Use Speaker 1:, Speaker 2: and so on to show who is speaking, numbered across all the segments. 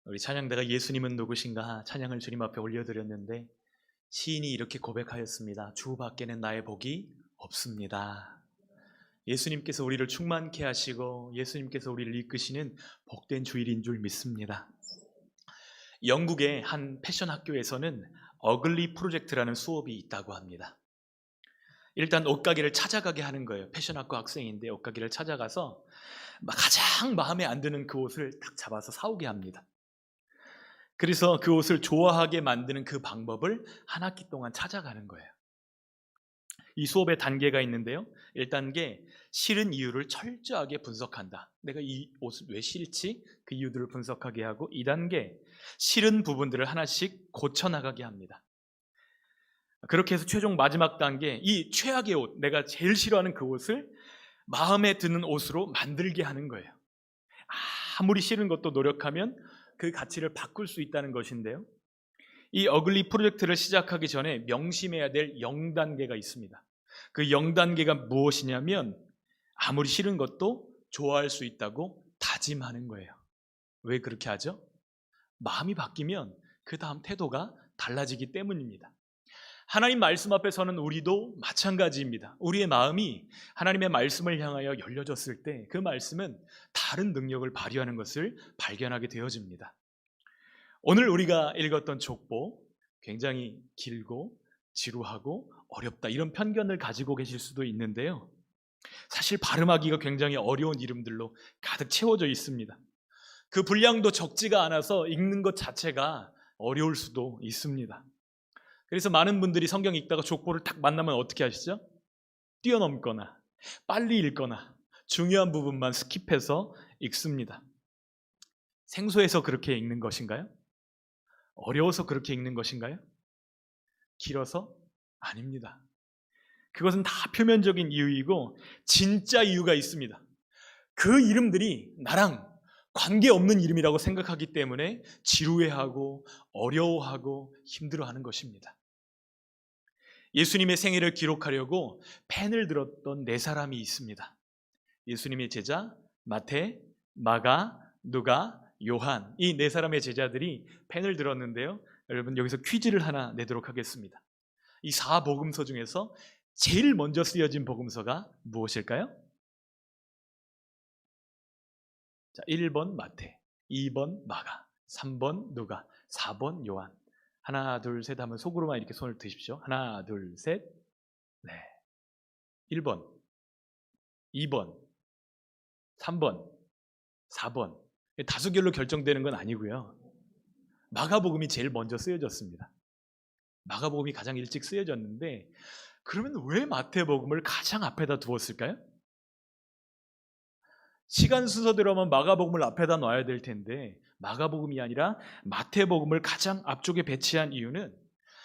Speaker 1: 우리 찬양대가 예수님은 누구신가 찬양을 주님 앞에 올려드렸는데 시인이 이렇게 고백하였습니다. 주 밖에는 나의 복이 없습니다. 예수님께서 우리를 충만케 하시고 예수님께서 우리를 이끄시는 복된 주일인 줄 믿습니다. 영국의 한 패션 학교에서는 어글리 프로젝트라는 수업이 있다고 합니다. 일단 옷가게를 찾아가게 하는 거예요. 패션학과 학생인데 옷가게를 찾아가서 가장 마음에 안 드는 그 옷을 딱 잡아서 사오게 합니다. 그래서 그 옷을 좋아하게 만드는 그 방법을 한 학기 동안 찾아가는 거예요. 이 수업의 단계가 있는데요. 1단계, 싫은 이유를 철저하게 분석한다. 내가 이 옷을 왜 싫지? 그 이유들을 분석하게 하고 2단계, 싫은 부분들을 하나씩 고쳐나가게 합니다. 그렇게 해서 최종 마지막 단계, 이 최악의 옷, 내가 제일 싫어하는 그 옷을 마음에 드는 옷으로 만들게 하는 거예요. 아무리 싫은 것도 노력하면 그 가치를 바꿀 수 있다는 것인데요. 이 어글리 프로젝트를 시작하기 전에 명심해야 될 0단계가 있습니다. 그 0단계가 무엇이냐면 아무리 싫은 것도 좋아할 수 있다고 다짐하는 거예요. 왜 그렇게 하죠? 마음이 바뀌면 그 다음 태도가 달라지기 때문입니다. 하나님 말씀 앞에서는 우리도 마찬가지입니다. 우리의 마음이 하나님의 말씀을 향하여 열려졌을 때 그 말씀은 다른 능력을 발휘하는 것을 발견하게 되어집니다. 오늘 우리가 읽었던 족보, 굉장히 길고 지루하고 어렵다 이런 편견을 가지고 계실 수도 있는데요. 사실 발음하기가 굉장히 어려운 이름들로 가득 채워져 있습니다. 그 분량도 적지가 않아서 읽는 것 자체가 어려울 수도 있습니다. 그래서 많은 분들이 성경 읽다가 족보를 딱 만나면 어떻게 하시죠? 뛰어넘거나 빨리 읽거나 중요한 부분만 스킵해서 읽습니다. 생소해서 그렇게 읽는 것인가요? 어려워서 그렇게 읽는 것인가요? 길어서? 아닙니다. 그것은 다 표면적인 이유이고 진짜 이유가 있습니다. 그 이름들이 나랑 관계없는 이름이라고 생각하기 때문에 지루해하고 어려워하고 힘들어하는 것입니다. 예수님의 생애를 기록하려고 펜을 들었던 4사람이 있습니다. 예수님의 제자 마태, 마가, 누가, 요한, 이 4사람의 제자들이 펜을 들었는데요. 여러분 여기서 퀴즈를 하나 내도록 하겠습니다. 이 4복음서 중에서 제일 먼저 쓰여진 복음서가 무엇일까요? 자, 1번 마태, 2번 마가, 3번 누가, 4번 요한. 하나 둘 셋 하면 속으로만 이렇게 손을 드십시오. 하나 둘 셋. 네. 1번, 2번, 3번, 4번. 다수결로 결정되는 건 아니고요. 마가복음이 제일 먼저 쓰여졌습니다. 마가복음이 가장 일찍 쓰여졌는데 그러면 왜 마태복음을 가장 앞에다 두었을까요? 시간 순서대로 하면 마가복음을 앞에다 놔야 될 텐데 마가복음이 아니라 마태복음을 가장 앞쪽에 배치한 이유는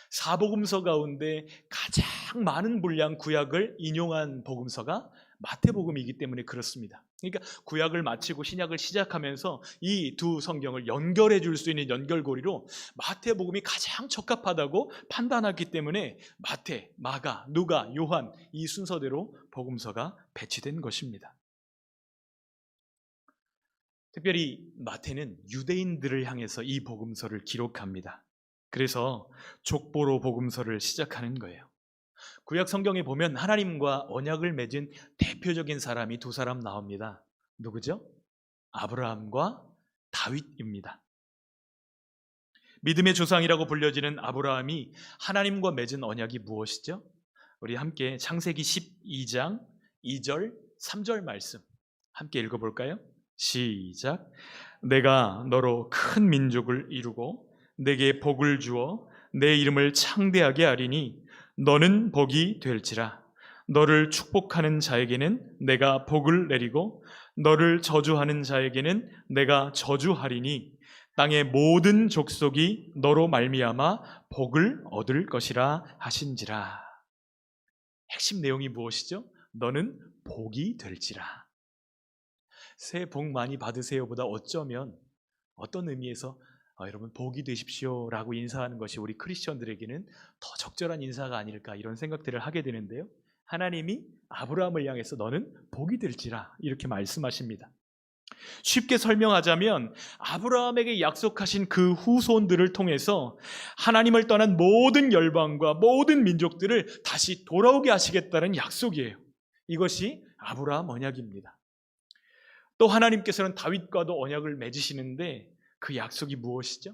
Speaker 1: 사복음서 가운데 가장 많은 분량 구약을 인용한 복음서가 마태복음이기 때문에 그렇습니다. 그러니까 구약을 마치고 신약을 시작하면서 이 두 성경을 연결해 줄 수 있는 연결고리로 마태복음이 가장 적합하다고 판단하기 때문에 마태, 마가, 누가, 요한 이 순서대로 복음서가 배치된 것입니다. 특별히 마태는 유대인들을 향해서 이 복음서를 기록합니다. 그래서 족보로 복음서를 시작하는 거예요. 구약 성경에 보면 하나님과 언약을 맺은 대표적인 사람이 2사람 나옵니다. 누구죠? 아브라함과 다윗입니다. 믿음의 조상이라고 불려지는 아브라함이 하나님과 맺은 언약이 무엇이죠? 우리 함께 창세기 12장 2절 3절 말씀 함께 읽어볼까요? 시작. 내가 너로 큰 민족을 이루고 내게 복을 주어 내 이름을 창대하게 하리니 너는 복이 될지라. 너를 축복하는 자에게는 내가 복을 내리고 너를 저주하는 자에게는 내가 저주하리니 땅의 모든 족속이 너로 말미암아 복을 얻을 것이라 하신지라. 핵심 내용이 무엇이죠? 너는 복이 될지라. 새해 복 많이 받으세요보다 어쩌면 어떤 의미에서 여러분 복이 되십시오 라고 인사하는 것이 우리 크리스천들에게는 더 적절한 인사가 아닐까 이런 생각들을 하게 되는데요. 하나님이 아브라함을 향해서 너는 복이 될지라 이렇게 말씀하십니다. 쉽게 설명하자면 아브라함에게 약속하신 그 후손들을 통해서 하나님을 떠난 모든 열방과 모든 민족들을 다시 돌아오게 하시겠다는 약속이에요. 이것이 아브라함 언약입니다. 또 하나님께서는 다윗과도 언약을 맺으시는데 그 약속이 무엇이죠?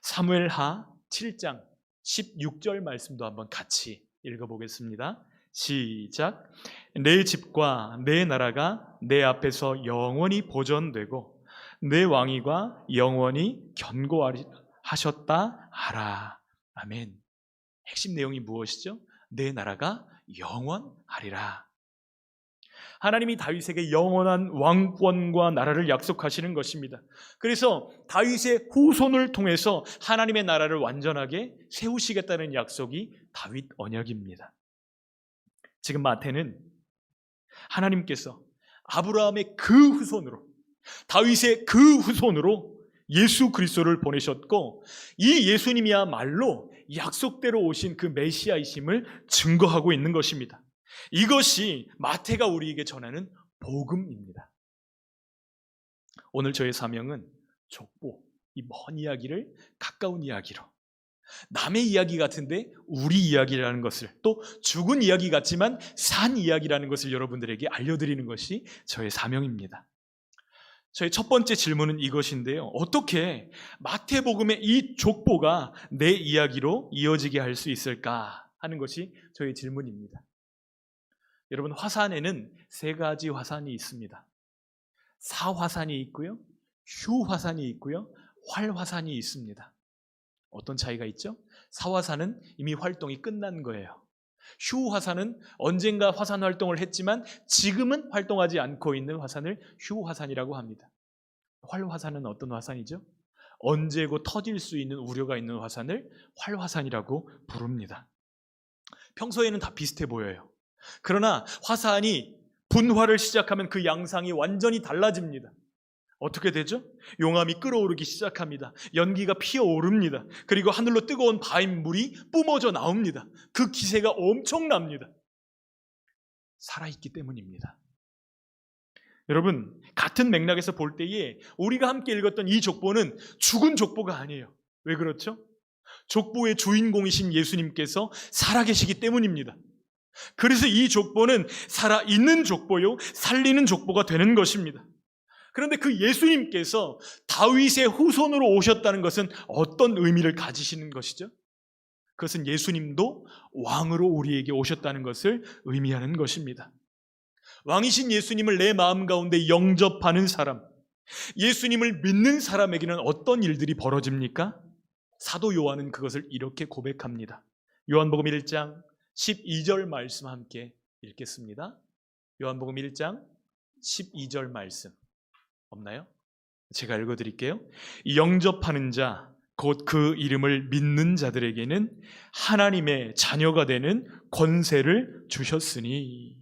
Speaker 1: 사무엘하 7장 16절 말씀도 한번 같이 읽어보겠습니다. 시작. 내 집과 내 나라가 내 앞에서 영원히 보존되고 내 왕위가 영원히 견고하셨다 하라. 아멘. 핵심 내용이 무엇이죠? 내 나라가 영원하리라. 하나님이 다윗에게 영원한 왕권과 나라를 약속하시는 것입니다. 그래서 다윗의 후손을 통해서 하나님의 나라를 완전하게 세우시겠다는 약속이 다윗 언약입니다. 지금 마태는 하나님께서 아브라함의 그 후손으로, 다윗의 그 후손으로 예수 그리스도를 보내셨고, 이 예수님이야말로 약속대로 오신 그 메시아이심을 증거하고 있는 것입니다. 이것이 마태가 우리에게 전하는 복음입니다. 오늘 저의 사명은 족보, 이 먼 이야기를 가까운 이야기로, 남의 이야기 같은데 우리 이야기라는 것을, 또 죽은 이야기 같지만 산 이야기라는 것을 여러분들에게 알려드리는 것이 저의 사명입니다. 저의 첫 번째 질문은 이것인데요. 어떻게 마태복음의 이 족보가 내 이야기로 이어지게 할 수 있을까 하는 것이 저의 질문입니다. 여러분, 화산에는 세 가지 화산이 있습니다. 사화산이 있고요, 휴화산이 있고요, 활화산이 있습니다. 어떤 차이가 있죠? 사화산은 이미 활동이 끝난 거예요. 휴화산은 언젠가 화산 활동을 했지만 지금은 활동하지 않고 있는 화산을 휴화산이라고 합니다. 활화산은 어떤 화산이죠? 언제고 터질 수 있는 우려가 있는 화산을 활화산이라고 부릅니다. 평소에는 다 비슷해 보여요. 그러나 화산이 분화를 시작하면 그 양상이 완전히 달라집니다. 어떻게 되죠? 용암이 끓어오르기 시작합니다. 연기가 피어오릅니다. 그리고 하늘로 뜨거운 바인물이 뿜어져 나옵니다. 그 기세가 엄청납니다. 살아있기 때문입니다. 여러분, 같은 맥락에서 볼 때에 우리가 함께 읽었던 이 족보는 죽은 족보가 아니에요. 왜 그렇죠? 족보의 주인공이신 예수님께서 살아계시기 때문입니다. 그래서 이 족보는 살아있는 족보요, 살리는 족보가 되는 것입니다. 그런데 그 예수님께서 다윗의 후손으로 오셨다는 것은 어떤 의미를 가지시는 것이죠? 그것은 예수님도 왕으로 우리에게 오셨다는 것을 의미하는 것입니다. 왕이신 예수님을 내 마음 가운데 영접하는 사람, 예수님을 믿는 사람에게는 어떤 일들이 벌어집니까? 사도 요한은 그것을 이렇게 고백합니다. 요한복음 1장 12절 말씀 함께 읽겠습니다. 요한복음 1장 12절 말씀 없나요? 제가 읽어드릴게요. 영접하는 자, 곧 그 이름을 믿는 자들에게는 하나님의 자녀가 되는 권세를 주셨으니.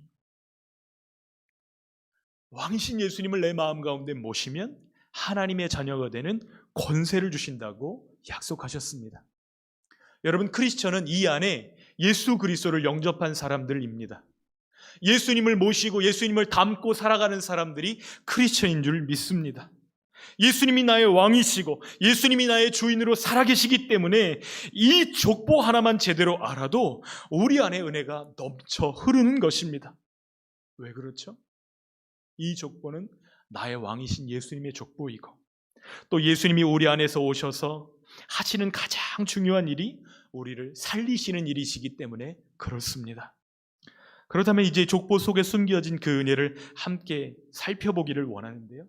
Speaker 1: 왕이신 예수님을 내 마음 가운데 모시면 하나님의 자녀가 되는 권세를 주신다고 약속하셨습니다. 여러분, 크리스천은 이 안에 예수 그리스도를 영접한 사람들입니다. 예수님을 모시고 예수님을 닮고 살아가는 사람들이 크리스천인 줄 믿습니다. 예수님이 나의 왕이시고 예수님이 나의 주인으로 살아계시기 때문에 이 족보 하나만 제대로 알아도 우리 안에 은혜가 넘쳐 흐르는 것입니다. 왜 그렇죠? 이 족보는 나의 왕이신 예수님의 족보이고, 또 예수님이 우리 안에서 오셔서 하시는 가장 중요한 일이 우리를 살리시는 일이시기 때문에 그렇습니다. 그렇다면 이제 족보 속에 숨겨진 그 은혜를 함께 살펴보기를 원하는데요.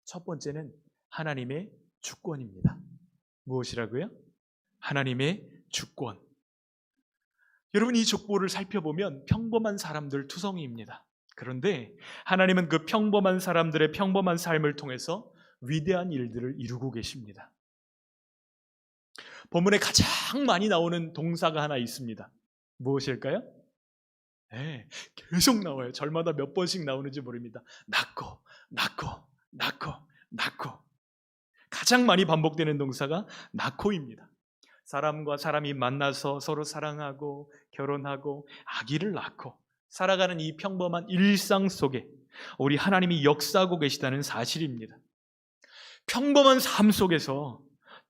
Speaker 1: 첫 번째는 하나님의 주권입니다. 무엇이라고요? 하나님의 주권. 여러분, 이 족보를 살펴보면 평범한 사람들 투성이입니다. 그런데 하나님은 그 평범한 사람들의 평범한 삶을 통해서 위대한 일들을 이루고 계십니다. 본문에 가장 많이 나오는 동사가 하나 있습니다. 무엇일까요? 네, 계속 나와요. 절마다 몇 번씩 나오는지 모릅니다. 낳고, 낳고, 낳고, 낳고. 가장 많이 반복되는 동사가 낳고입니다. 사람과 사람이 만나서 서로 사랑하고 결혼하고 아기를 낳고 살아가는 이 평범한 일상 속에 우리 하나님이 역사하고 계시다는 사실입니다. 평범한 삶 속에서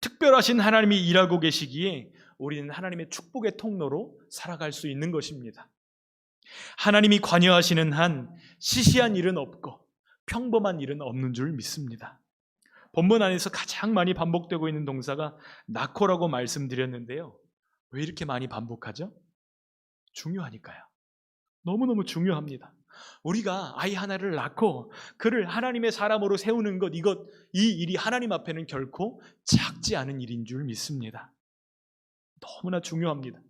Speaker 1: 특별하신 하나님이 일하고 계시기에 우리는 하나님의 축복의 통로로 살아갈 수 있는 것입니다. 하나님이 관여하시는 한 시시한 일은 없고 평범한 일은 없는 줄 믿습니다. 본문 안에서 가장 많이 반복되고 있는 동사가 낳고라고 말씀드렸는데요. 왜 이렇게 많이 반복하죠? 중요하니까요. 너무너무 중요합니다. 우리가 아이 하나를 낳고 그를 하나님의 사람으로 세우는 것, 이 일이 하나님 앞에는 결코 작지 않은 일인 줄 믿습니다. 너무나 중요합니다.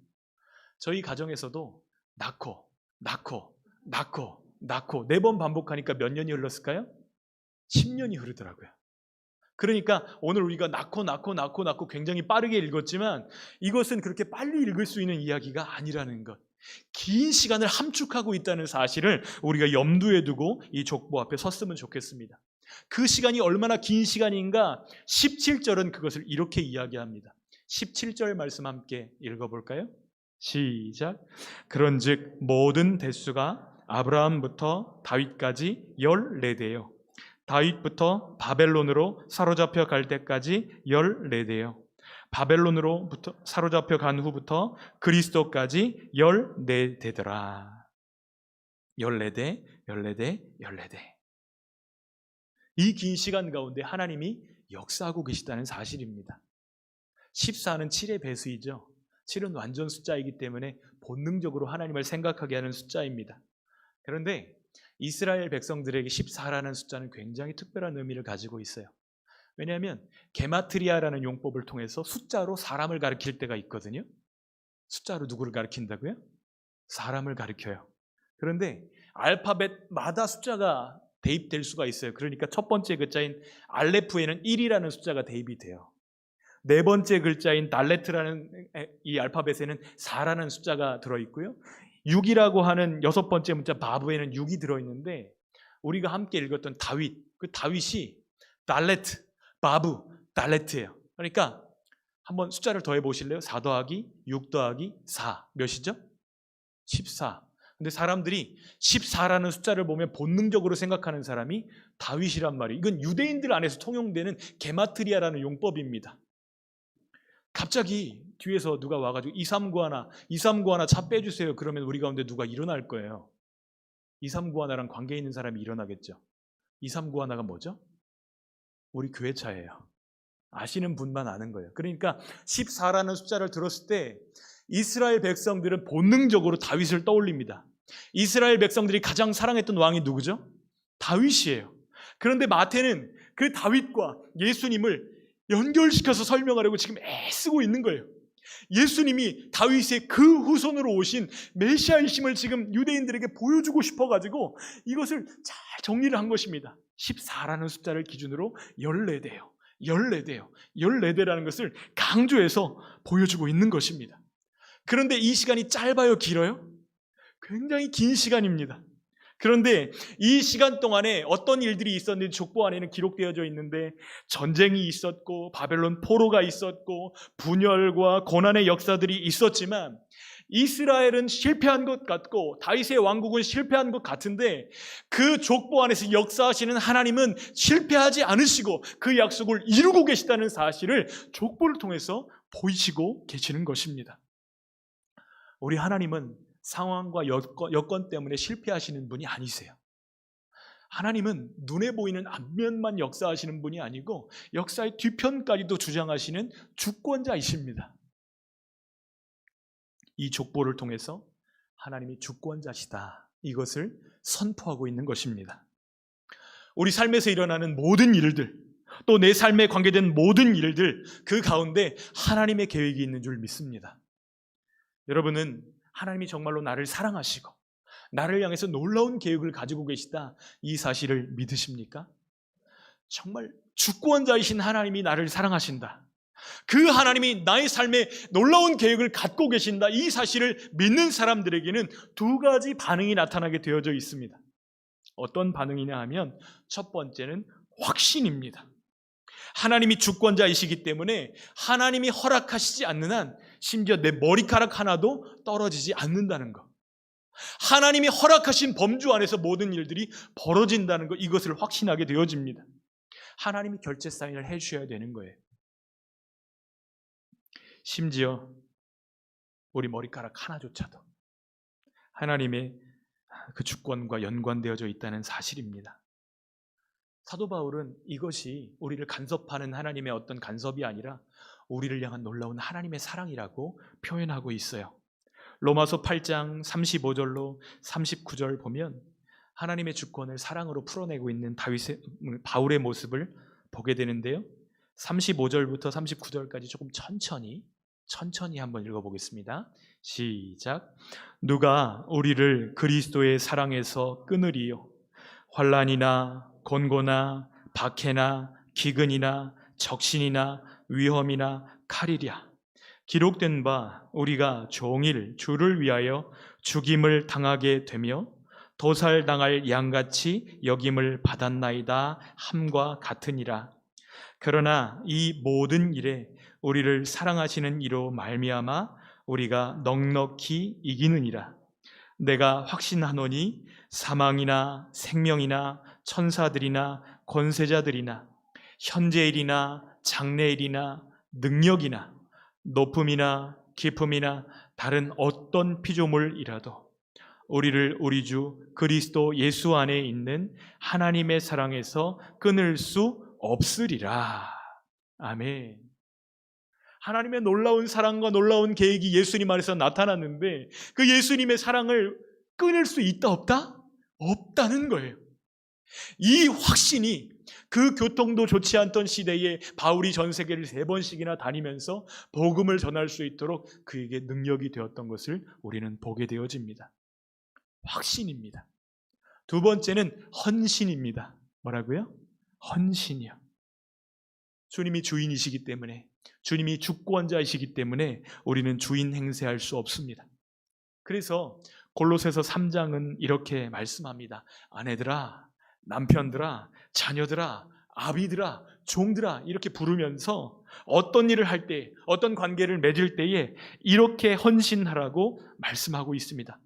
Speaker 1: 저희 가정에서도 낳고 4번 반복하니까 몇 년이 흘렀을까요? 10년이 흐르더라고요. 그러니까 오늘 우리가 낳고 굉장히 빠르게 읽었지만 이것은 그렇게 빨리 읽을 수 있는 이야기가 아니라는 것, 긴 시간을 함축하고 있다는 사실을 우리가 염두에 두고 이 족보 앞에 섰으면 좋겠습니다. 그 시간이 얼마나 긴 시간인가 17절은 그것을 이렇게 이야기합니다. 17절 말씀 함께 읽어볼까요? 시작. 그런즉 모든 대수가 아브라함부터 다윗까지 14대요 다윗부터 바벨론으로 사로잡혀 갈 때까지 14대요 바벨론으로부터 사로잡혀 간 후부터 그리스도까지 14대더라. 14대. 이 긴 시간 가운데 하나님이 역사하고 계시다는 사실입니다. 14는 7의 배수이죠. 7은 완전 숫자이기 때문에 본능적으로 하나님을 생각하게 하는 숫자입니다. 그런데 이스라엘 백성들에게 14라는 숫자는 굉장히 특별한 의미를 가지고 있어요. 왜냐하면 게마트리아라는 용법을 통해서 숫자로 사람을 가리킬 때가 있거든요. 숫자로 누구를 가리킨다고요? 사람을 가리켜요. 그런데 알파벳마다 숫자가 대입될 수가 있어요. 그러니까 첫 번째 글자인 알레프에는 1이라는 숫자가 대입이 돼요. 네 번째 글자인 달레트라는 이 알파벳에는 4라는 숫자가 들어있고요. 6이라고 하는 여섯 번째 문자 바브에는 6이 들어있는데 우리가 함께 읽었던 다윗, 그 다윗이 달레트, 바브, 달레트예요. 그러니까 한번 숫자를 더해 보실래요? 4 더하기 6 더하기 4 몇이죠? 14. 근데 사람들이 14라는 숫자를 보면 본능적으로 생각하는 사람이 다윗이란 말이에요. 이건 유대인들 안에서 통용되는 게마트리아라는 용법입니다. 갑자기 뒤에서 누가 와가지고 239 차 빼주세요. 그러면 우리 가운데 누가 일어날 거예요. 239랑 관계 있는 사람이 일어나겠죠. 239가 뭐죠? 우리 교회 차예요. 아시는 분만 아는 거예요. 그러니까 14라는 숫자를 들었을 때 이스라엘 백성들은 본능적으로 다윗을 떠올립니다. 이스라엘 백성들이 가장 사랑했던 왕이 누구죠? 다윗이에요. 그런데 마태는 그 다윗과 예수님을 연결시켜서 설명하려고 지금 애쓰고 있는 거예요. 예수님이 다윗의 그 후손으로 오신 메시아이심을 지금 유대인들에게 보여주고 싶어가지고 이것을 잘 정리를 한 것입니다. 14라는 숫자를 기준으로 14대라는 것을 강조해서 보여주고 있는 것입니다. 그런데 이 시간이 짧아요, 길어요? 굉장히 긴 시간입니다. 그런데 이 시간 동안에 어떤 일들이 있었는지 족보 안에는 기록되어져 있는데 전쟁이 있었고 바벨론 포로가 있었고 분열과 고난의 역사들이 있었지만 이스라엘은 실패한 것 같고 다윗의 왕국은 실패한 것 같은데 그 족보 안에서 역사하시는 하나님은 실패하지 않으시고 그 약속을 이루고 계시다는 사실을 족보를 통해서 보이시고 계시는 것입니다. 우리 하나님은 상황과 여건 때문에 실패하시는 분이 아니세요. 하나님은 눈에 보이는 앞면만 역사하시는 분이 아니고 역사의 뒤편까지도 주장하시는 주권자이십니다. 이 족보를 통해서 하나님이 주권자시다, 이것을 선포하고 있는 것입니다. 우리 삶에서 일어나는 모든 일들, 또 내 삶에 관계된 모든 일들, 그 가운데 하나님의 계획이 있는 줄 믿습니다. 여러분은 하나님이 정말로 나를 사랑하시고 나를 향해서 놀라운 계획을 가지고 계시다, 이 사실을 믿으십니까? 정말 주권자이신 하나님이 나를 사랑하신다, 그 하나님이 나의 삶에 놀라운 계획을 갖고 계신다, 이 사실을 믿는 사람들에게는 두 가지 반응이 나타나게 되어져 있습니다. 어떤 반응이냐 하면 첫 번째는 확신입니다. 하나님이 주권자이시기 때문에 하나님이 허락하시지 않는 한 심지어 내 머리카락 하나도 떨어지지 않는다는 것. 하나님이 허락하신 범주 안에서 모든 일들이 벌어진다는 것, 이것을 확신하게 되어집니다. 하나님이 결제 사인을 해주셔야 되는 거예요. 심지어 우리 머리카락 하나조차도 하나님의 그 주권과 연관되어져 있다는 사실입니다. 사도 바울은 이것이 우리를 간섭하는 하나님의 어떤 간섭이 아니라 우리를 향한 놀라운 하나님의 사랑이라고 표현하고 있어요. 로마서 8장 35절로 39절 보면 하나님의 주권을 사랑으로 풀어내고 있는 바울의 모습을 보게 되는데요. 35절부터 39절까지 조금 천천히 한번 읽어보겠습니다. 시작. 누가 우리를 그리스도의 사랑에서 끊으리요? 환난이나 곤고나 박해나 기근이나 적신이나 위험이나 칼이랴. 기록된 바 우리가 종일 주를 위하여 죽임을 당하게 되며 도살당할 양같이 여김을 받았나이다 함과 같으니라. 그러나 이 모든 일에 우리를 사랑하시는 이로 말미암아 우리가 넉넉히 이기느니라. 내가 확신하노니 사망이나 생명이나 천사들이나 권세자들이나 현재일이나 장래일이나 능력이나 높음이나 깊음이나 다른 어떤 피조물이라도 우리를 우리 주 그리스도 예수 안에 있는 하나님의 사랑에서 끊을 수 없으리라. 아멘. 하나님의 놀라운 사랑과 놀라운 계획이 예수님 안에서 나타났는데 그 예수님의 사랑을 끊을 수 있다 없다? 없다는 거예요. 이 확신이 그 교통도 좋지 않던 시대에 바울이 전 세계를 3번씩이나 다니면서 복음을 전할 수 있도록 그에게 능력이 되었던 것을 우리는 보게 되어집니다. 확신입니다. 두 번째는 헌신입니다. 뭐라고요? 헌신이요. 주님이 주인이시기 때문에, 주님이 주권자이시기 때문에 우리는 주인 행세할 수 없습니다. 그래서 골로새서 3장은 이렇게 말씀합니다. 아내들아, 남편들아, 자녀들아, 아비들아, 종들아 이렇게 부르면서 어떤 일을 할 때, 어떤 관계를 맺을 때에 이렇게 헌신하라고 말씀하고 있습니다.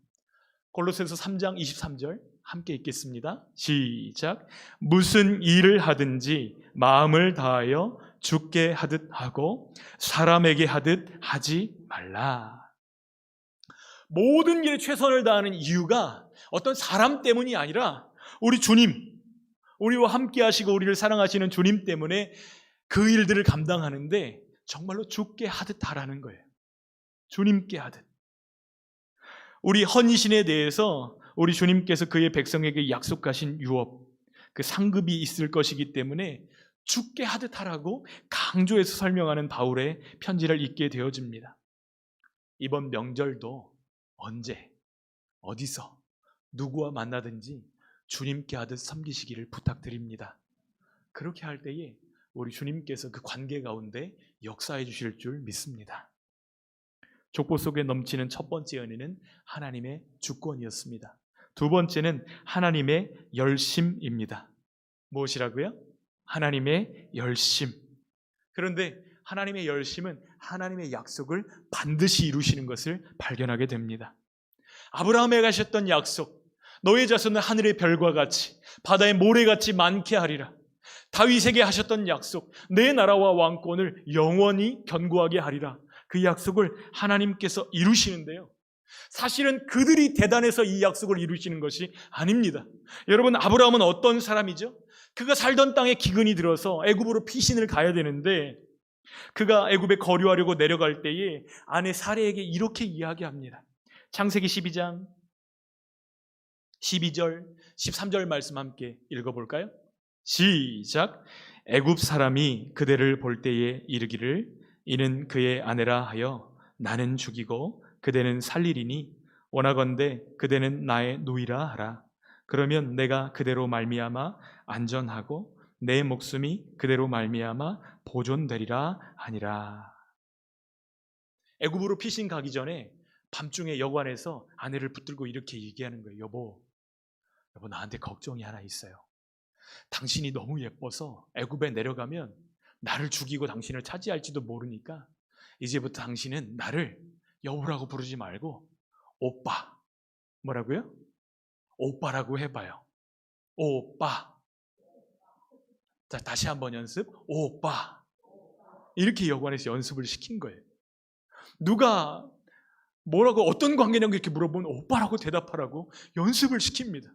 Speaker 1: 골로새서 3장 23절 함께 읽겠습니다. 시작. 무슨 일을 하든지 마음을 다하여 주께 하듯 하고 사람에게 하듯 하지 말라. 모든 일에 최선을 다하는 이유가 어떤 사람 때문이 아니라 우리 주님, 우리와 함께 하시고 우리를 사랑하시는 주님 때문에 그 일들을 감당하는데 정말로 주께 하듯 하라는 거예요. 주님께 하듯. 우리 헌신에 대해서 우리 주님께서 그의 백성에게 약속하신 유업, 그 상급이 있을 것이기 때문에 주께 하듯 하라고 강조해서 설명하는 바울의 편지를 읽게 되어집니다. 이번 명절도 언제, 어디서, 누구와 만나든지 주님께 하듯 섬기시기를 부탁드립니다. 그렇게 할 때에 우리 주님께서 그 관계 가운데 역사해 주실 줄 믿습니다. 족보 속에 넘치는 첫 번째 은혜는 하나님의 주권이었습니다. 두 번째는 하나님의 열심입니다. 무엇이라고요? 하나님의 열심. 그런데 하나님의 열심은 하나님의 약속을 반드시 이루시는 것을 발견하게 됩니다. 아브라함에게 하셨던 약속, 너의 자손은 하늘의 별과 같이 바다의 모래같이 많게 하리라. 다윗에게 하셨던 약속, 내 나라와 왕권을 영원히 견고하게 하리라. 그 약속을 하나님께서 이루시는데요, 사실은 그들이 대단해서 이 약속을 이루시는 것이 아닙니다. 여러분, 아브라함은 어떤 사람이죠? 그가 살던 땅에 기근이 들어서 애굽으로 피신을 가야 되는데 그가 애굽에 거류하려고 내려갈 때에 아내 사레에게 이렇게 이야기합니다. 창세기 12장 12절 13절 말씀 함께 읽어볼까요? 시작. 애굽 사람이 그대를 볼 때에 이르기를 이는 그의 아내라 하여 나는 죽이고 그대는 살리리니 원하건대 그대는 나의 누이라 하라. 그러면 내가 그대로 말미암아 안전하고 내 목숨이 그대로 말미암아 보존되리라 하니라. 애굽으로 피신 가기 전에 밤중에 여관에서 아내를 붙들고 이렇게 얘기하는 거예요. 여보 나한테 걱정이 하나 있어요. 당신이 너무 예뻐서 애굽에 내려가면 나를 죽이고 당신을 차지할지도 모르니까 이제부터 당신은 나를 여우라고 부르지 말고 오빠, 뭐라고요? 오빠라고 해봐요. 오빠. 자, 다시 한번 연습. 오빠. 이렇게 여관에서 연습을 시킨 거예요. 누가 뭐라고 어떤 관계냐고 이렇게 물어보면 오빠라고 대답하라고 연습을 시킵니다.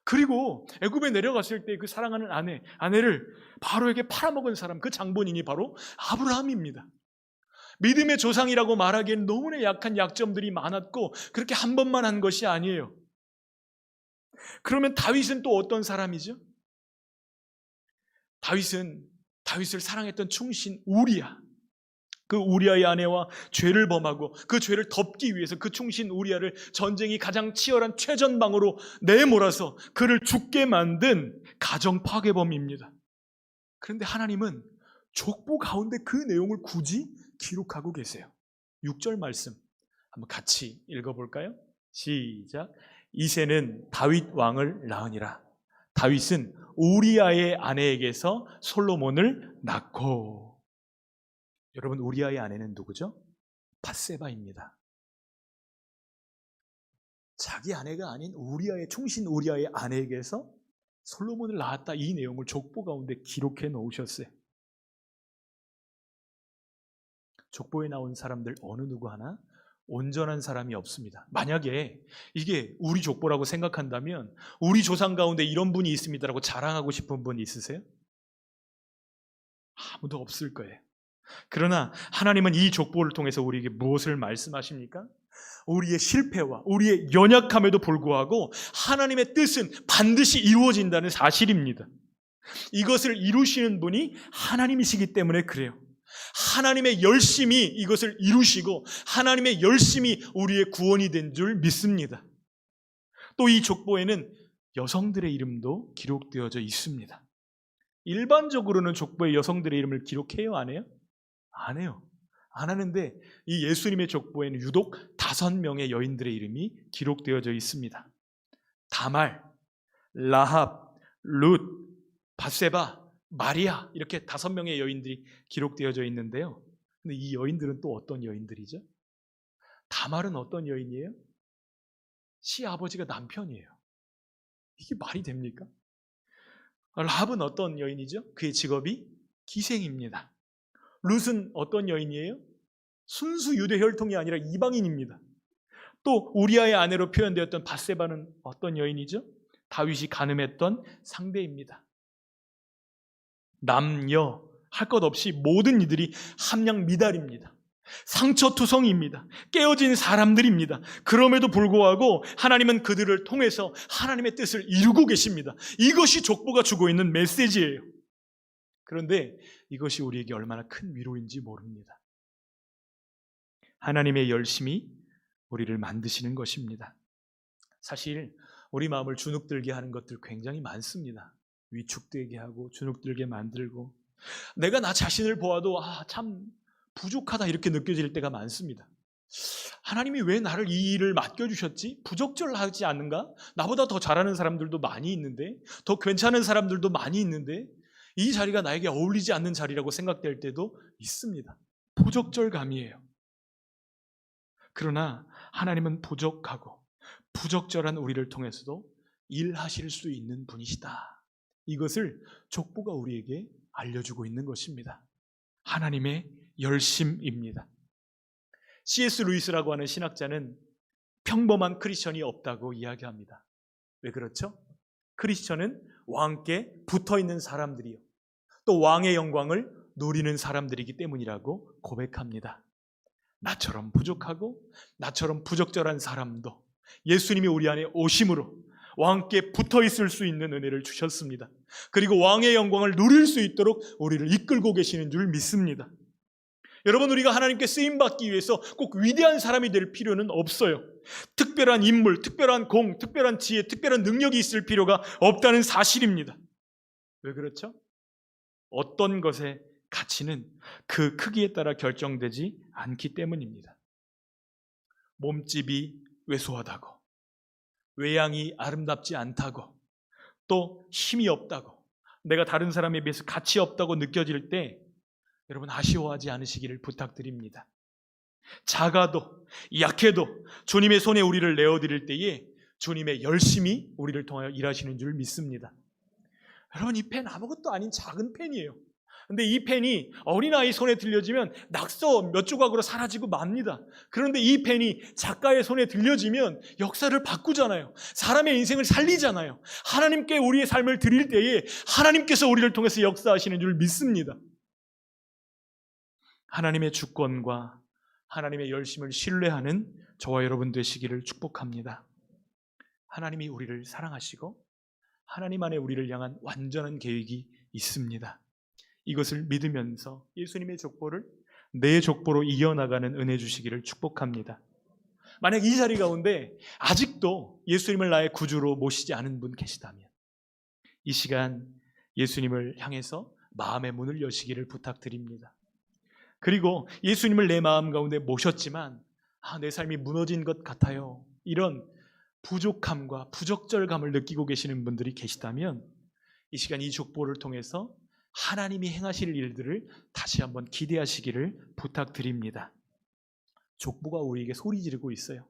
Speaker 1: 그리고 애굽에 내려갔을 때 그 사랑하는 아내를 바로에게 팔아먹은 사람, 그 장본인이 바로 아브라함입니다. 믿음의 조상이라고 말하기엔 너무나 약한 약점들이 많았고 그렇게 한 번만 한 것이 아니에요. 그러면 다윗은 또 어떤 사람이죠? 다윗을 사랑했던 충신 우리야. 그 우리아의 아내와 죄를 범하고 그 죄를 덮기 위해서 그 충신 우리아를 전쟁이 가장 치열한 최전방으로 내몰아서 그를 죽게 만든 가정 파괴범입니다. 그런데 하나님은 족보 가운데 그 내용을 굳이 기록하고 계세요. 6절 말씀 한번 같이 읽어볼까요? 시작. 이새는 다윗 왕을 낳으니라. 다윗은 우리아의 아내에게서 솔로몬을 낳고. 여러분, 우리아의 아내는 누구죠? 밧세바입니다. 자기 아내가 아닌 충신 우리아의 아내에게서 솔로몬을 낳았다, 이 내용을 족보 가운데 기록해 놓으셨어요. 족보에 나온 사람들 어느 누구 하나 온전한 사람이 없습니다. 만약에 이게 우리 족보라고 생각한다면 우리 조상 가운데 이런 분이 있습니다라고 자랑하고 싶은 분 있으세요? 아무도 없을 거예요. 그러나 하나님은 이 족보를 통해서 우리에게 무엇을 말씀하십니까? 우리의 실패와 우리의 연약함에도 불구하고 하나님의 뜻은 반드시 이루어진다는 사실입니다. 이것을 이루시는 분이 하나님이시기 때문에 그래요. 하나님의 열심이 이것을 이루시고 하나님의 열심이 우리의 구원이 된 줄 믿습니다. 또 이 족보에는 여성들의 이름도 기록되어져 있습니다. 일반적으로는 족보에 여성들의 이름을 기록해요? 안 해요? 안 해요. 안 하는데 이 예수님의 족보에는 유독 5명의 여인들의 이름이 기록되어져 있습니다. 다말, 라합, 룻, 밧세바, 마리아, 이렇게 5명의 여인들이 기록되어져 있는데요. 근데 이 여인들은 또 어떤 여인들이죠? 다말은 어떤 여인이에요? 시아버지가 남편이에요. 이게 말이 됩니까? 라합은 어떤 여인이죠? 그의 직업이 기생입니다. 룻은 어떤 여인이에요? 순수 유대 혈통이 아니라 이방인입니다. 또 우리아의 아내로 표현되었던 밧세바는 어떤 여인이죠? 다윗이 간음했던 상대입니다. 남녀 할 것 없이 모든 이들이 함량미달입니다. 상처투성입니다. 깨어진 사람들입니다. 그럼에도 불구하고 하나님은 그들을 통해서 하나님의 뜻을 이루고 계십니다. 이것이 족보가 주고 있는 메시지예요. 그런데 이것이 우리에게 얼마나 큰 위로인지 모릅니다. 하나님의 열심이 우리를 만드시는 것입니다. 사실 우리 마음을 주눅들게 하는 것들 굉장히 많습니다. 위축되게 하고 주눅들게 만들고 내가 나 자신을 보아도 참 부족하다 이렇게 느껴질 때가 많습니다. 하나님이 왜 나를 이 일을 맡겨주셨지? 부적절하지 않는가? 나보다 더 잘하는 사람들도 많이 있는데, 더 괜찮은 사람들도 많이 있는데 이 자리가 나에게 어울리지 않는 자리라고 생각될 때도 있습니다. 부적절감이에요. 그러나 하나님은 부족하고 부적절한 우리를 통해서도 일하실 수 있는 분이시다. 이것을 족보가 우리에게 알려주고 있는 것입니다. 하나님의 열심입니다. C.S. 루이스라고 하는 신학자는 평범한 크리스천이 없다고 이야기합니다. 왜 그렇죠? 크리스천은 왕께 붙어있는 사람들이요, 또 왕의 영광을 누리는 사람들이기 때문이라고 고백합니다. 나처럼 부족하고 나처럼 부적절한 사람도 예수님이 우리 안에 오심으로 왕께 붙어있을 수 있는 은혜를 주셨습니다. 그리고 왕의 영광을 누릴 수 있도록 우리를 이끌고 계시는 줄 믿습니다. 여러분, 우리가 하나님께 쓰임받기 위해서 꼭 위대한 사람이 될 필요는 없어요. 특별한 인물, 특별한 공, 특별한 지혜, 특별한 능력이 있을 필요가 없다는 사실입니다. 왜 그렇죠? 어떤 것의 가치는 그 크기에 따라 결정되지 않기 때문입니다. 몸집이 왜소하다고, 외양이 아름답지 않다고, 또 힘이 없다고, 내가 다른 사람에 비해서 가치 없다고 느껴질 때 여러분 아쉬워하지 않으시기를 부탁드립니다. 작아도 약해도 주님의 손에 우리를 내어드릴 때에 주님의 열심히 우리를 통하여 일하시는 줄 믿습니다. 여러분, 이 펜 아무것도 아닌 작은 펜이에요. 근데 이 펜이 어린아이 손에 들려지면 낙서 몇 조각으로 사라지고 맙니다. 그런데 이 펜이 작가의 손에 들려지면 역사를 바꾸잖아요. 사람의 인생을 살리잖아요. 하나님께 우리의 삶을 드릴 때에 하나님께서 우리를 통해서 역사하시는 줄 믿습니다. 하나님의 주권과 하나님의 열심을 신뢰하는 저와 여러분 되시기를 축복합니다. 하나님이 우리를 사랑하시고 하나님 안에 우리를 향한 완전한 계획이 있습니다. 이것을 믿으면서 예수님의 족보를 내 족보로 이어나가는 은혜 주시기를 축복합니다. 만약 이 자리 가운데 아직도 예수님을 나의 구주로 모시지 않은 분 계시다면 이 시간 예수님을 향해서 마음의 문을 여시기를 부탁드립니다. 그리고 예수님을 내 마음 가운데 모셨지만 내 삶이 무너진 것 같아요, 이런 부족함과 부적절감을 느끼고 계시는 분들이 계시다면 이 시간 이 족보를 통해서 하나님이 행하실 일들을 다시 한번 기대하시기를 부탁드립니다. 족보가 우리에게 소리 지르고 있어요.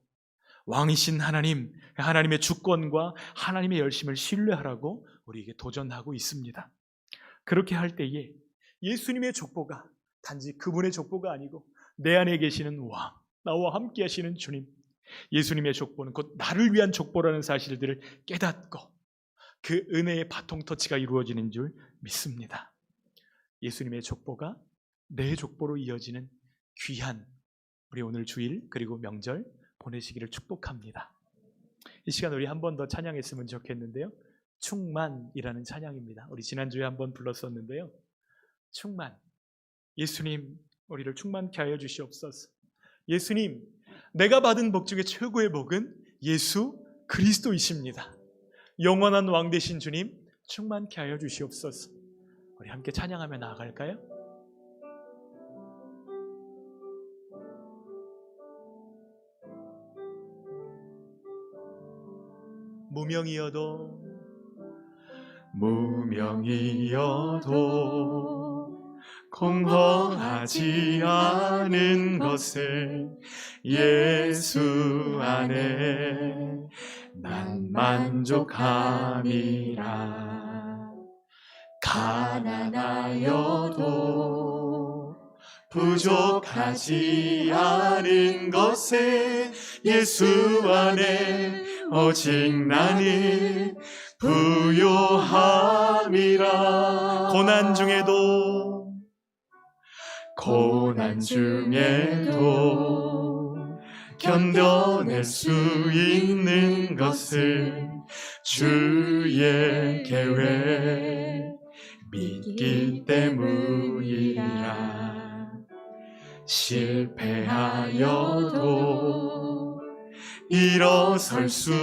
Speaker 1: 왕이신 하나님, 하나님의 주권과 하나님의 열심을 신뢰하라고 우리에게 도전하고 있습니다. 그렇게 할 때에 예수님의 족보가 단지 그분의 족보가 아니고 내 안에 계시는 왕, 나와 함께 하시는 주님, 예수님의 족보는 곧 나를 위한 족보라는 사실들을 깨닫고 그 은혜의 바통 터치가 이루어지는 줄 믿습니다. 예수님의 족보가 내 족보로 이어지는 귀한 우리 오늘 주일 그리고 명절 보내시기를 축복합니다. 이 시간 우리 한 번 더 찬양했으면 좋겠는데요. 충만이라는 찬양입니다. 우리 지난주에 한번 불렀었는데요. 충만, 예수님 우리를 충만케 하여 주시옵소서. 예수님, 내가 받은 복 중에 최고의 복은 예수 그리스도이십니다. 영원한 왕 되신 주님, 충만케 하여 주시옵소서. 우리 함께 찬양하며 나아갈까요? 무명이어도 공허하지 않은 것을 예수 안에 난 만족함이라. 가난하여도 부족하지 않은 것을 예수 안에 오직 나는 부요함이라. 고난 중에도 견뎌낼 수 있는 것을 주의 계획 믿기 때문이라. 실패하여도 일어설 수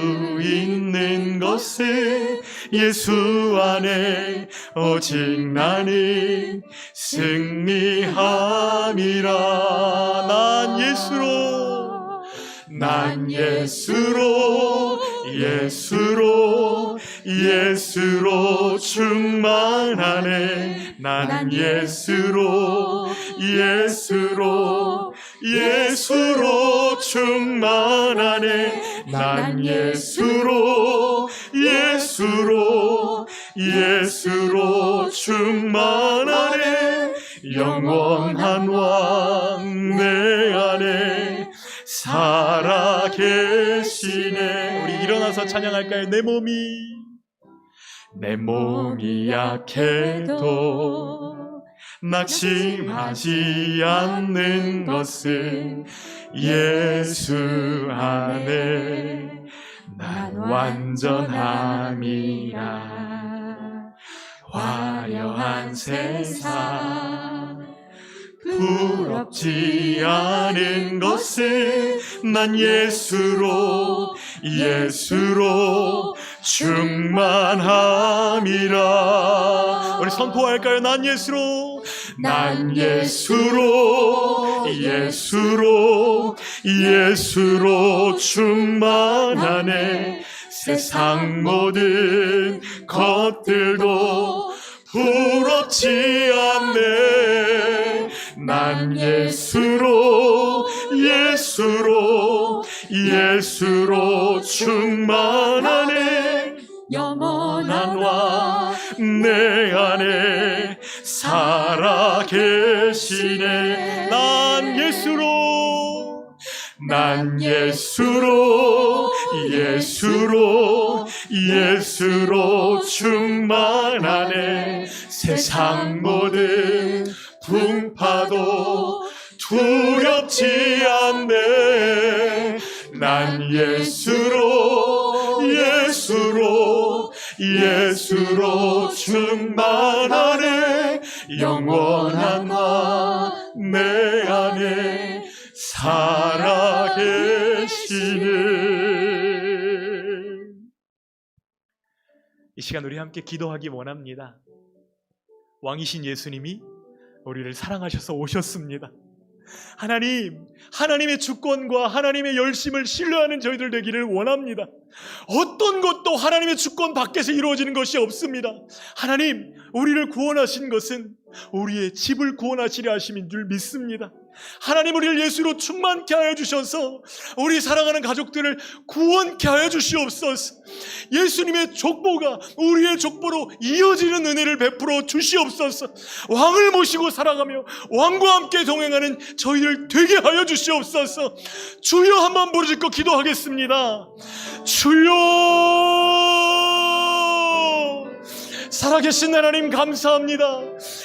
Speaker 1: 있는 것을 예수 안에 오직 나는 승리함이라. 난 예수로 충만하네. 난 예수로 충만하네. 난 예수로 충만하네. 영원한 왕 내 안에 살아계시네. 우리 일어나서 찬양할까요? 내 몸이 약해도 낙심하지 않는 것은 예수 안에 난 완전함이라. 화려한 세상 부럽지 않은 것을 난 예수로 충만함이라. 우리 선포할까요? 난 예수로 충만하네. 세상 모든 것들도 부럽지 않네. 난 예수로 예수로 충만하네. 영원한 왕 내 안에 살아계시네. 난 예수로 충만하네. 세상 모든 풍파도 두렵지 않네. 난 예수로 충만하네. 영원한 왕 내 안에 살아계시네. 이 시간 우리 함께 기도하기 원합니다. 왕이신 예수님이 우리를 사랑하셔서 오셨습니다. 하나님의 주권과 하나님의 열심을 신뢰하는 저희들 되기를 원합니다. 어떤 것도 하나님의 주권 밖에서 이루어지는 것이 없습니다. 하나님, 우리를 구원하신 것은 우리의 집을 구원하시려 하심인 줄 믿습니다. 하나님, 우리를 예수로 충만케 하여 주셔서 우리 사랑하는 가족들을 구원케 하여 주시옵소서. 예수님의 족보가 우리의 족보로 이어지는 은혜를 베풀어 주시옵소서. 왕을 모시고 살아가며 왕과 함께 동행하는 저희들 되게 하여 주시옵소서. 주여 한번 부르짖고 기도하겠습니다. 주여! 살아계신 하나님 감사합니다.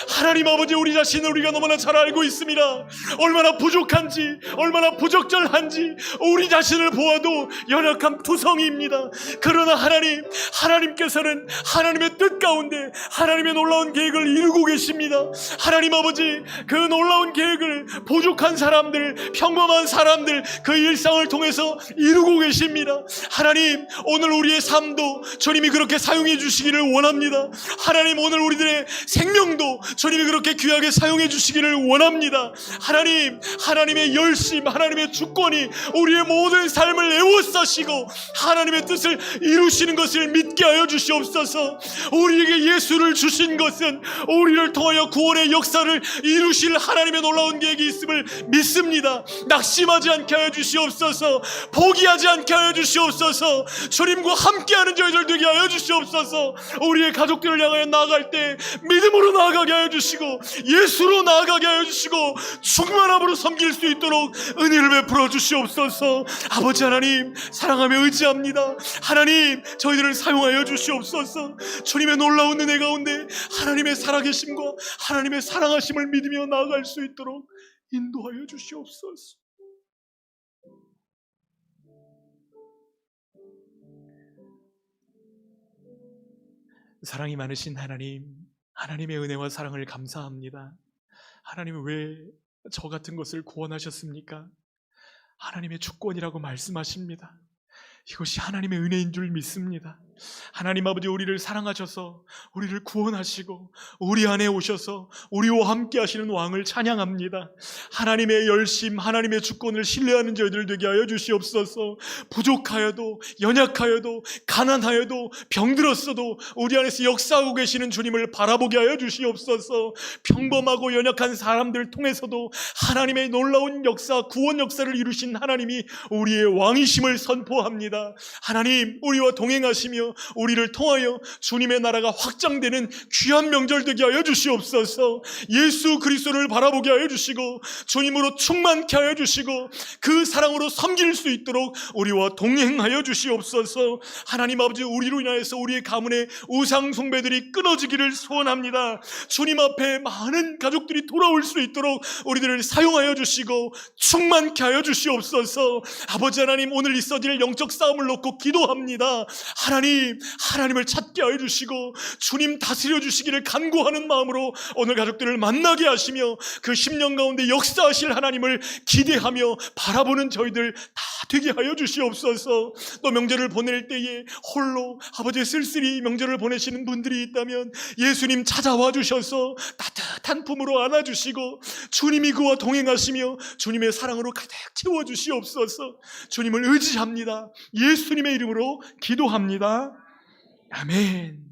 Speaker 1: 하나님 아버지, 우리 자신을 우리가 너무나 잘 알고 있습니다. 얼마나 부족한지, 얼마나 부적절한지 우리 자신을 보아도 연약한 투성이입니다. 그러나 하나님께서는 하나님의 뜻 가운데 하나님의 놀라운 계획을 이루고 계십니다. 하나님 아버지, 그 놀라운 계획을 부족한 사람들, 평범한 사람들, 그 일상을 통해서 이루고 계십니다. 하나님, 오늘 우리의 삶도 주님이 그렇게 사용해 주시기를 원합니다. 하나님, 오늘 우리들의 생명도 주님이 그렇게 귀하게 사용해 주시기를 원합니다. 하나님의 열심, 하나님의 주권이 우리의 모든 삶을 에워싸시고 하나님의 뜻을 이루시는 것을 믿게 하여 주시옵소서. 우리에게 예수를 주신 것은 우리를 통하여 구원의 역사를 이루실 하나님의 놀라운 계획이 있음을 믿습니다. 낙심하지 않게 하여 주시옵소서. 포기하지 않게 하여 주시옵소서. 주님과 함께하는 저희들 되게 하여 주시옵소서. 우리의 가족들을 향하여 나아갈 때 믿음으로 나아가게 하여 주시고 예수로 나아가게 하여 주시고 충만함으로 섬길 수 있도록 은혜를 베풀어 주시옵소서. 아버지 하나님, 사랑하며 의지합니다. 하나님, 저희들을 사용하여 주시옵소서. 주님의 놀라운 은혜 가운데 하나님의 살아계심과 하나님의 사랑하심을 믿으며 나아갈 수 있도록 인도하여 주시옵소서. 사랑이 많으신 하나님의 은혜와 사랑을 감사합니다. 하나님은 왜 저 같은 것을 구원하셨습니까? 하나님의 주권이라고 말씀하십니다. 이것이 하나님의 은혜인 줄 믿습니다. 하나님 아버지, 우리를 사랑하셔서 우리를 구원하시고 우리 안에 오셔서 우리와 함께 하시는 왕을 찬양합니다. 하나님의 열심, 하나님의 주권을 신뢰하는 저희들 되게 하여 주시옵소서. 부족하여도, 연약하여도, 가난하여도, 병들었어도 우리 안에서 역사하고 계시는 주님을 바라보게 하여 주시옵소서. 평범하고 연약한 사람들 통해서도 하나님의 놀라운 역사, 구원 역사를 이루신 하나님이 우리의 왕이심을 선포합니다. 하나님, 우리와 동행하시며 우리를 통하여 주님의 나라가 확장되는 귀한 명절 되게 하여 주시옵소서. 예수 그리스도를 바라보게 하여 주시고 주님으로 충만케 하여 주시고 그 사랑으로 섬길 수 있도록 우리와 동행하여 주시옵소서. 하나님 아버지, 우리로 인하여서 우리의 가문의 우상 숭배들이 끊어지기를 소원합니다. 주님 앞에 많은 가족들이 돌아올 수 있도록 우리들을 사용하여 주시고 충만케 하여 주시옵소서. 아버지 하나님, 오늘 있어질 영적 싸움을 놓고 기도합니다. 하나님을 찾게 하여 주시고 주님 다스려 주시기를 간구하는 마음으로 오늘 가족들을 만나게 하시며 그 10년 가운데 역사하실 하나님을 기대하며 바라보는 저희들 다 되게 하여 주시옵소서. 또 명절을 보낼 때에 홀로 아버지 쓸쓸히 명절을 보내시는 분들이 있다면 예수님 찾아와 주셔서 따뜻한 품으로 안아주시고 주님이 그와 동행하시며 주님의 사랑으로 가득 채워 주시옵소서. 주님을 의지합니다. 예수님의 이름으로 기도합니다. 아멘.